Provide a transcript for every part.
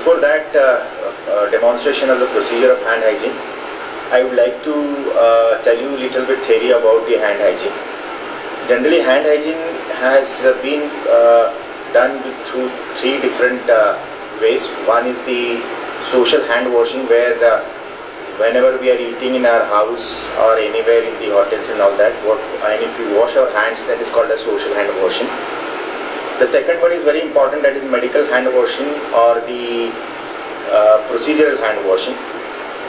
before that demonstration of the procedure of hand hygiene, I would like to tell you a little bit theory about the hand hygiene. Generally, hand hygiene has been done through three different ways. One is the social hand washing, where whenever we are eating in our house or anywhere in the hotels and all that, and if we wash our hands, that is called as social hand washing. The second one is very important, that is medical hand washing or the procedural hand washing.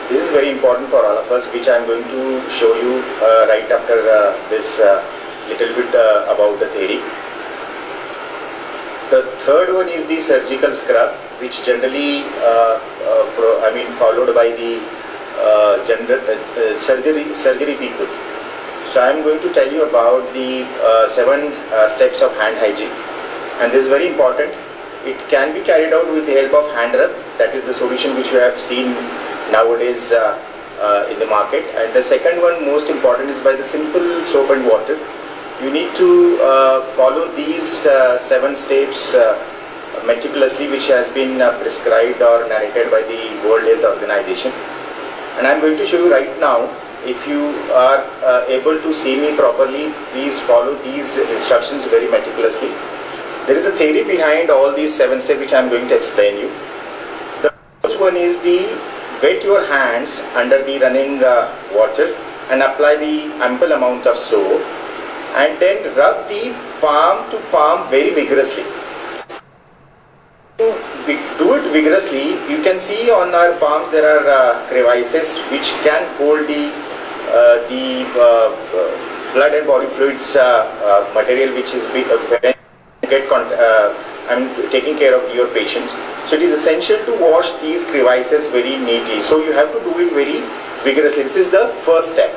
This is very important for all of us, which I am going to show you right after this little bit about the theory. The third one is the surgical scrub, which generally followed by the surgery people. So I am going to tell you about the 7 steps of hand hygiene, and this is very important. It can be carried out with the help of hand rub, that is the solution which you have seen nowadays in the market. And the second one, most important, is by the simple soap and water. You need to follow these 7 steps meticulously, which has been prescribed or narrated by the World Health Organization. And I am going to show you right now. If you are able to see me properly, please follow these instructions very meticulously. There is a theory behind all these 7 steps which I am going to explain you. The first one is the wet your hands under the running water and apply the ample amount of soap, and then rub the palm to palm very vigorously. To do it vigorously, you can see on our palms there are crevices which can hold the blood and body fluids material, which is taking care of your patients. So it is essential to wash these crevices very neatly. So you have to do it very vigorously. This is the first step.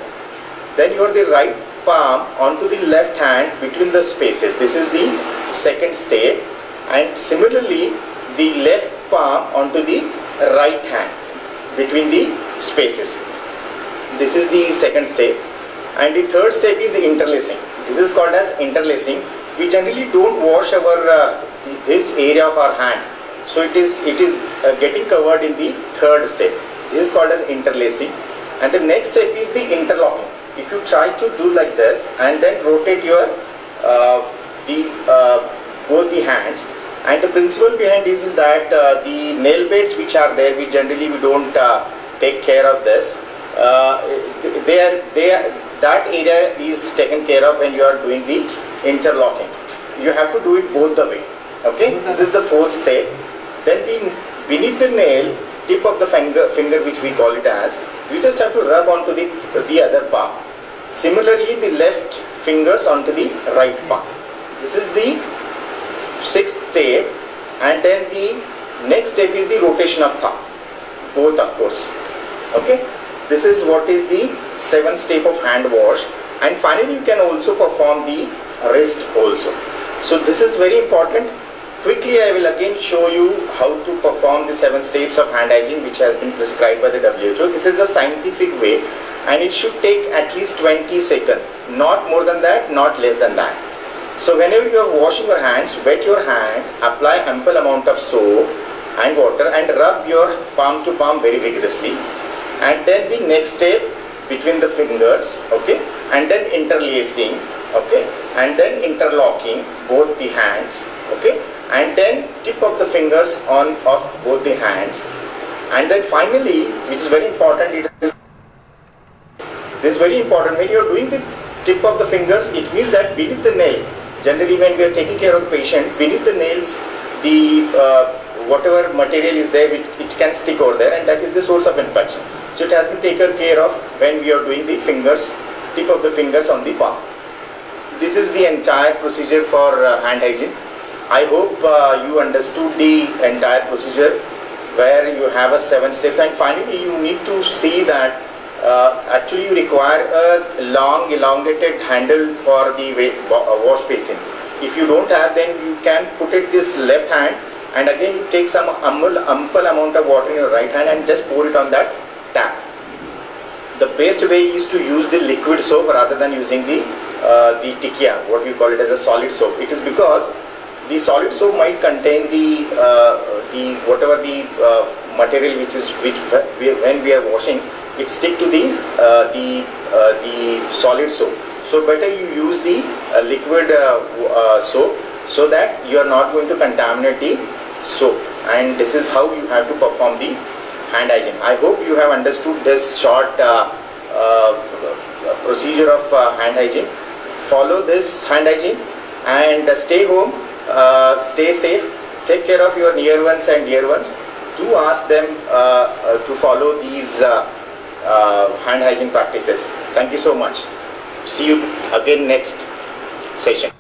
Then you have the right palm onto the left hand between the spaces. This is the second step. And similarly, the left palm onto the right hand between the spaces. This is the second step. And the third step is interlacing. This is called as interlacing. We generally don't wash our this area of our hand, so it is getting covered in the third step. This is called as interlacing. And the next step is the interlocking. If you try to do like this and then rotate your both the hands, and the principle behind this is that the nail beds which are there, we don't take care of this. That area is taken care of when you are doing the interlocking. You have to do it both the way. Okay, this is the fourth step. Then beneath the nail, tip of the finger, which we call it as, you just have to rub onto the other palm. Similarly, the left fingers onto the right palm. This is the sixth step. And then the next step is the rotation of thumb, both of course. Okay, this is what is the 7th step of hand wash. And finally, you can also perform the wrist also. So this is very important. Quickly, I will again show you how to perform the 7 steps of hand hygiene, which has been prescribed by the WHO. This is a scientific way, and it should take at least 20 seconds, not more than that, not less than that. So whenever you are washing your hands, wet your hand, apply ample amount of soap and water, and rub your palm to palm very vigorously. And then the next step, between the fingers, okay, and then interlacing, okay, and then interlocking both the hands, okay, and then tip of the fingers of both the hands. And then finally, which is very important, this is very important, when you are doing the tip of the fingers, it means that beneath the nail, generally when we are taking care of the patient, beneath the nails, the whatever material is there, it can stick over there, and that is the source of infection. So it has been taken care of when we are doing the fingers, tip of the fingers on the palm. This is the entire procedure for hand hygiene. I hope you understood the entire procedure, where you have a 7 steps, and finally you need to see that actually you require a long elongated handle for the wash basin. If you don't have, then you can put it this left hand, and again you take some ample amount of water in your right hand and just pour it on that tap. The best way is to use the liquid soap rather than using the tikya, what we call it as a solid soap. It is because the solid soap might contain the whatever the material which when we are washing, it stick to the solid soap. So better you use the liquid soap, so that you are not going to contaminate the soap. And this is how you have to perform the hand hygiene. I hope you have understood this short procedure of hand hygiene. Follow this hand hygiene and stay home, stay safe, take care of your near ones and dear ones. Do ask them to follow these hand hygiene practices. Thank you so much. See you again next session.